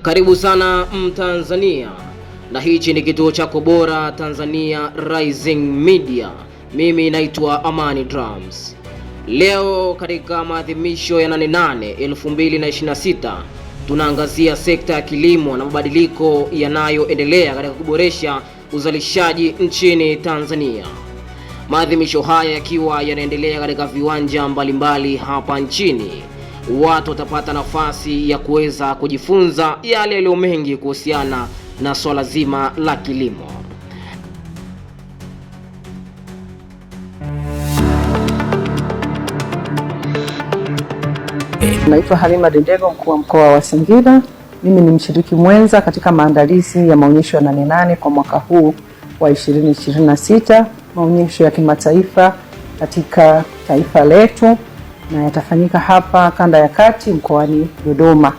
Karibu sana Mtanzania, na hichi ni kituo chako bora Tanzania Rising Media. Mimi naitwa Amani Drums. Leo katika maadhimisho ya 8/8 2026 tunaangazia sekta ya kilimo na mabadiliko yanayoendelea katika kuboresha uzalishaji nchini Tanzania. Maadhimisho haya yakiwa yanaendelea katika viwanja mbalimbali hapa nchini, watu watapata nafasi ya kuweza kujifunza yale yaliyo mengi kuhusiana na swala zima la kilimo. Naitwa Halima Dendego, mkuu wa mkoa wa Singida. Mimi ni mshiriki mwenza katika maandalizi ya maonyesho ya 8/8 kwa mwaka huu wa 2026, maonyesho ya kimataifa katika taifa letu, na yatafanyika hapa Kanda ya Kati mkoani Dodoma.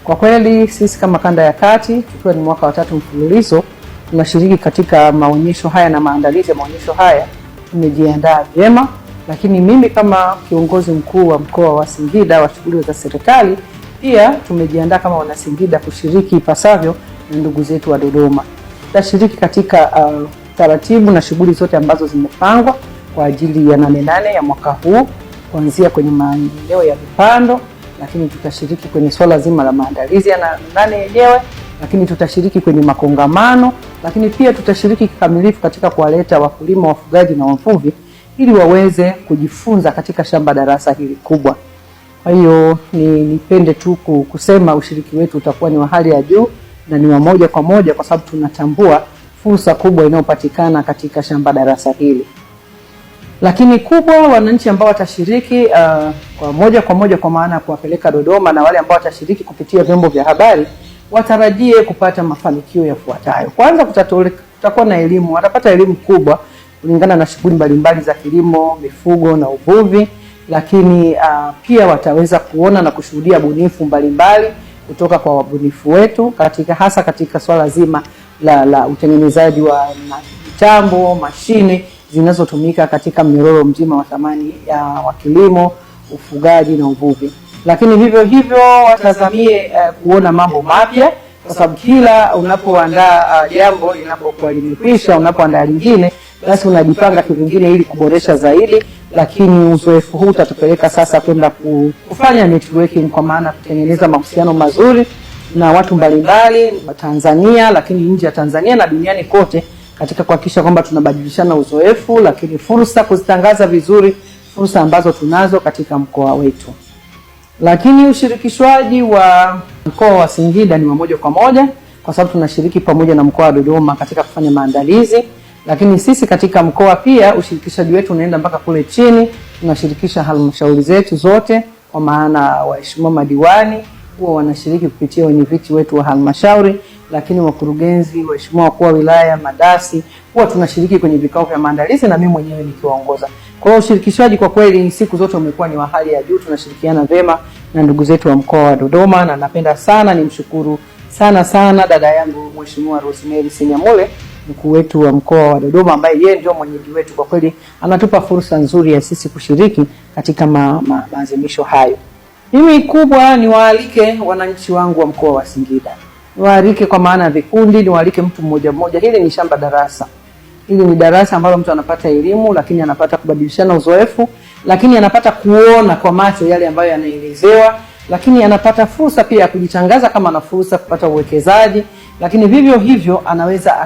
Kwa kweli sisi kama Kanda ya Kati, tukiwa ni mwaka wa 3 mfululizo tunashiriki katika maonyesho haya na maandalizi ya maonyesho haya, tumejiandaa vyema. Lakini mimi kama kiongozi mkuu wa mkoa wa Singida wa shughuli za serikali, pia tumejiandaa kama wana Singida kushiriki ipasavyo na ndugu zetu wa Dodoma. Tutashiriki katika taratibu na shughuli zote ambazo zimepangwa kwa ajili ya 8/8 ya mwaka huu, kuanzia kwenye maeneo ya vipando, lakini tutashiriki kwenye swala zima la maandalizi ya 8/8 yenyewe, lakini tutashiriki kwenye makongamano, lakini pia tutashiriki kikamilifu katika kuwaleta wakulima, wafugaji na wavuvi ili waweze kujifunza katika shamba darasa hili kubwa. Kwa hiyo nipende tu kusema ushiriki wetu utakuwa ni wa hali ya juu na ni wa moja kwa moja, kwa sababu tunatambua fursa kubwa inayopatikana katika shamba darasa hili. Lakini kubwa, wananchi ambao watashiriki kwa moja kwa maana ya kuwapeleka Dodoma, na wale ambao watashiriki kupitia vyombo vya habari watarajie kupata mafanikio yafuatayo. Kwanza, kutakuwa na elimu, watapata elimu kubwa kulingana na shughuli mbalimbali za kilimo, mifugo na uvuvi, lakini pia wataweza kuona na kushuhudia bunifu mbalimbali kutoka kwa wabunifu wetu hasa katika swala zima la utengenezaji wa mitambo, mashine zinazotumika katika mnyororo mzima wa thamani wa kilimo, ufugaji na uvuvi. Lakini vivyo hivyo watazamie kuona mambo mapya, kwa sababu kila unapoandaa jambo linapokuwa limekwisha, unapoandaa lingine basi unajipanga kivingine ili kuboresha zaidi. Lakini uzoefu huu utatupeleka sasa kwenda kufanya networking, kwa maana kutengeneza mahusiano mazuri na watu mbalimbali wa Tanzania, lakini nje ya Tanzania na duniani kote, katika kuhakikisha kwamba tunabadilishana uzoefu, lakini fursa kuzitangaza vizuri fursa ambazo tunazo katika mkoa wetu. Lakini ushirikishwaji wa mkoa wa Singida ni wa moja kwa moja, kwa sababu tunashiriki pamoja na mkoa wa Dodoma katika kufanya maandalizi. Lakini sisi katika mkoa pia ushirikishaji wetu unaenda mpaka kule chini. Tunashirikisha halmashauri zetu zote, kwa maana waheshimiwa madiwani huwa wanashiriki kupitia wenyeviti wetu wa halmashauri, lakini wakurugenzi, waheshimiwa wakuu wa wilaya, madasi, huwa tunashiriki kwenye vikao vya maandalizi na mimi mwenyewe nikiwaongoza. Kwa hiyo ushirikishaji kwa kweli siku zote umekuwa ni wa hali ya juu. Tunashirikiana vema na ndugu zetu wa mkoa wa Dodoma, na napenda sana nimshukuru sana dada yangu Mheshimiwa Rosemary Senyamule, mkuu wetu wa mkoa wa Dodoma, ambaye yeye ndio mwenyeji wetu. Kwa kweli anatupa fursa nzuri ya sisi kushiriki katika maadhimisho hayo. Mimi kubwa niwaalike wananchi wangu wa mkoa wa Singida. Niwaalike kwa maana ya vikundi, niwaalike mtu mmoja mmoja. Hili ni shamba darasa. Hili ni darasa ambalo mtu anapata elimu, lakini anapata kubadilishana uzoefu, lakini anapata kuona kwa macho yale ambayo yanaelezewa, lakini anapata fursa pia ya kujitangaza kama ana fursa kupata uwekezaji, lakini vivyo hivyo anaweza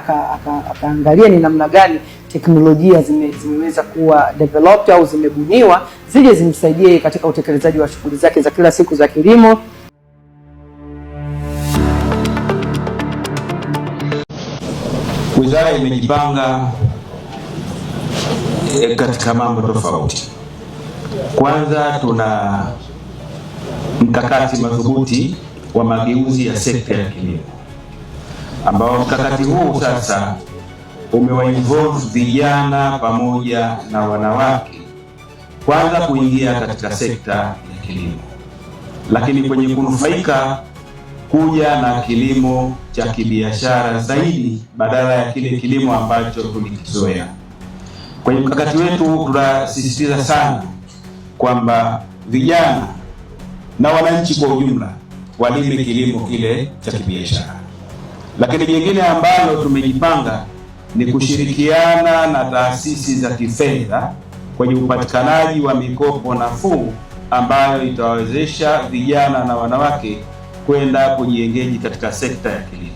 akaangalia ni namna gani teknolojia zimeweza kuwa developed au zimebuniwa zije zimsaidie katika utekelezaji wa shughuli zake za kila siku za kilimo. Wizara imejipanga katika mambo tofauti. Kwanza, tuna mkakati madhubuti wa mageuzi ya sekta ya kilimo, ambao mkakati huu sasa umewainvolve vijana pamoja na wanawake kwanza kuingia katika sekta ya kilimo, lakini kwenye kunufaika kuja na kilimo cha kibiashara zaidi badala ya kile kilimo ambacho tulikizoea. Kwenye mkakati wetu tunasisitiza sana kwamba vijana na wananchi kwa ujumla walime kilimo kile cha kibiashara. Lakini jingine ambalo tumejipanga ni kushirikiana na taasisi za kifedha kwenye upatikanaji wa mikopo nafuu ambayo itawawezesha vijana na wanawake kwenda kujiengeji katika sekta ya kilimo,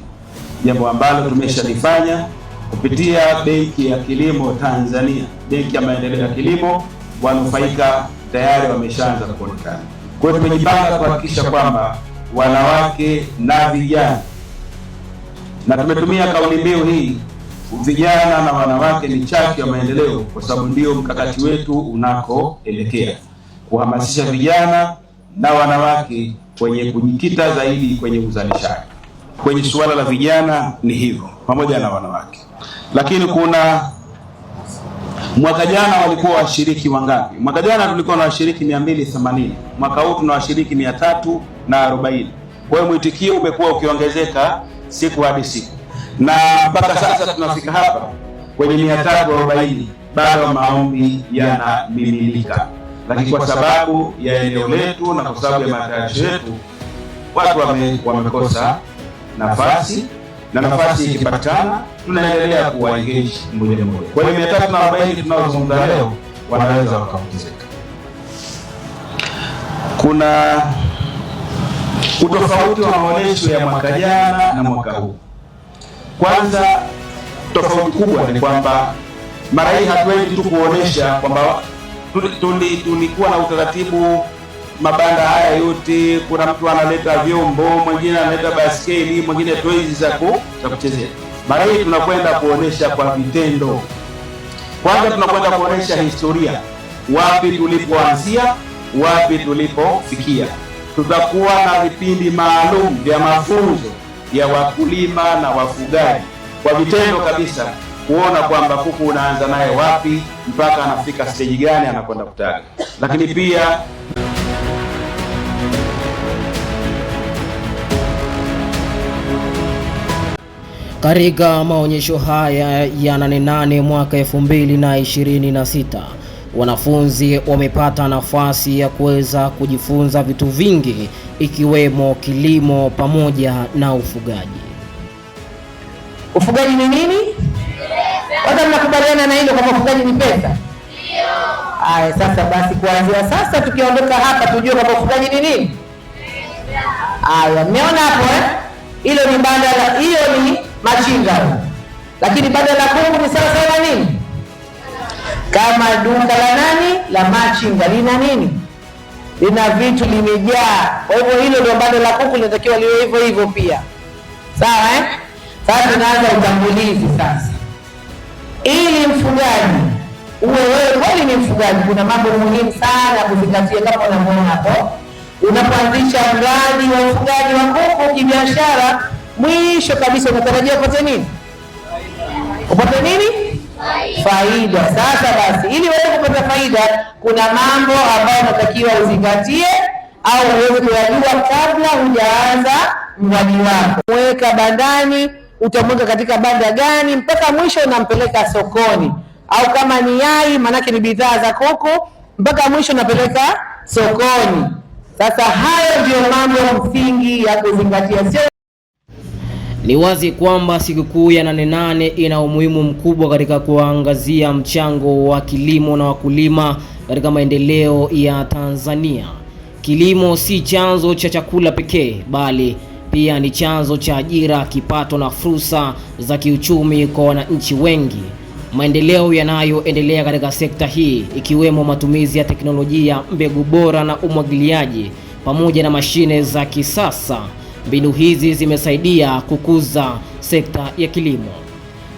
jambo ambalo tumeshalifanya kupitia Benki ya Kilimo Tanzania, Benki ya Maendeleo ya Kilimo. Wanufaika tayari wameshaanza kuonekana. Kwa hiyo tumejipanga kuhakikisha kwamba wanawake na vijana, na tumetumia kauli mbiu hii, vijana na wanawake ni chachu ya maendeleo, kwa sababu ndio mkakati wetu unakoelekea, kuhamasisha vijana na wanawake kwenye kujikita zaidi kwenye uzalishaji. Kwenye suala la vijana ni hivyo, pamoja na wanawake. Lakini kuna mwaka jana walikuwa washiriki wangapi? Mwaka jana tulikuwa na washiriki 280. Mwaka huu tuna washiriki 340. Kwa hiyo mwitikio umekuwa ukiongezeka siku hadi siku, na mpaka sasa tunafika hapa kwenye 340. Bado maombi yanamiminika, lakini kwa sababu ya eneo letu na kwa sababu ya matayarisho yetu watu wamekosa nafasi, na nafasi ikipatikana tunaendelea kuwaengage mmoja mmoja. Kwa hiyo 340 tunaozungumza leo wanaweza wakaongezeka. Kuna utofauti wa maonesho ya mwaka jana na mwaka huu. Kwanza, tofauti kubwa ni kwamba mara hii hatuendi tu kuonesha kwamba tulikuwa na utaratibu mabanda haya yote, kuna mtu analeta vyombo, mwingine analeta baskeli, mwingine toys za kuchezea. Mara hii tunakwenda kuonesha kwa vitendo. Kwanza tunakwenda kuonesha historia, wapi tulipoanzia, wapi tulipofikia. Tutakuwa na vipindi maalum vya mafunzo ya wakulima na wafugaji kwa vitendo kabisa, kuona kwamba kuku unaanza naye wapi mpaka anafika stage gani anakwenda kutaga. Lakini pia katika maonyesho haya ya 88 mwaka 2026, wanafunzi wamepata nafasi ya kuweza kujifunza vitu vingi ikiwemo kilimo pamoja na ufugaji. Ufugaji ni nini? Watu mnakubaliana na hilo kwamba ufugaji ni pesa? Ndio. Haya, sasa basi kuanzia sasa tukiondoka hapa tujue kwamba ufugaji ni nini? Haya, mmeona hapo hilo ni banda la, hiyo ni machinga. Lakini banda la kuku ni sawa sawa nini? Kama duka la nani? La machinga. Lina nini? Lina vitu, limejaa. Kwa hivyo hilo ndio banda la kuku, linatakiwa liwe hivyo hivyo pia. Sawa Sasa tunaanza utambulizi sasa. Ili mfugaji uwe wewe kweli ni mfugaji, kuna mambo muhimu sana kuzingatia kama unavyoona hapo. Unapoanzisha mradi wa ufugaji wa kuku kibiashara, mwisho kabisa unatarajia upate nini? Upate nini? Faida. Sasa basi, ili wewe kupata faida, kuna mambo ambayo unatakiwa uzingatie au uweze kuyajua kabla hujaanza mradi wako. Mweka bandani, utamweka katika banda gani mpaka mwisho unampeleka sokoni, au kama ni yai, manake ni bidhaa za kuku, mpaka mwisho unapeleka sokoni. Sasa hayo ndio mambo msingi ya kuzingatia. Ni wazi kwamba sikukuu ya 88 ina umuhimu mkubwa katika kuangazia mchango wa kilimo na wakulima katika maendeleo ya Tanzania. Kilimo si chanzo cha chakula pekee, bali pia ni chanzo cha ajira, kipato na fursa za kiuchumi kwa wananchi wengi. Maendeleo yanayoendelea katika sekta hii ikiwemo matumizi ya teknolojia, mbegu bora na umwagiliaji pamoja na mashine za kisasa. Mbinu hizi zimesaidia kukuza sekta ya kilimo.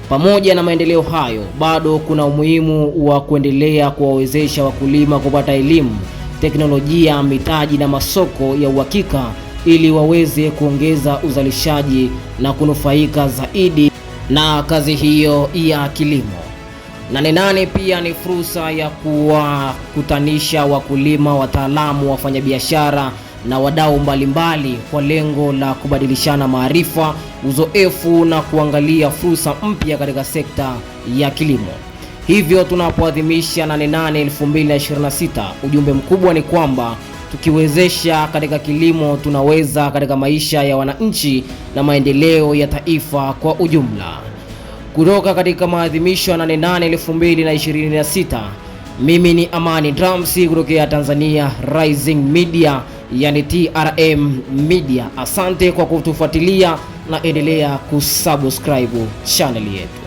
Pamoja na maendeleo hayo, bado kuna umuhimu wa kuendelea kuwawezesha wakulima kupata elimu, teknolojia, mitaji na masoko ya uhakika ili waweze kuongeza uzalishaji na kunufaika zaidi na kazi hiyo ya kilimo. 88 pia ni fursa ya kuwakutanisha wakulima, wataalamu, wafanyabiashara na wadau mbalimbali kwa lengo la kubadilishana maarifa, uzoefu na kuangalia fursa mpya katika sekta ya kilimo. Hivyo tunapoadhimisha 8/8/2026, ujumbe mkubwa ni kwamba tukiwezesha katika kilimo tunaweza katika maisha ya wananchi na maendeleo ya taifa kwa ujumla. Kutoka katika maadhimisho ya 8/8/2026, mimi ni Amani Drums kutoka Tanzania Rising Media, yani TRM Media. Asante kwa kutufuatilia na endelea kusubscribe channel yetu.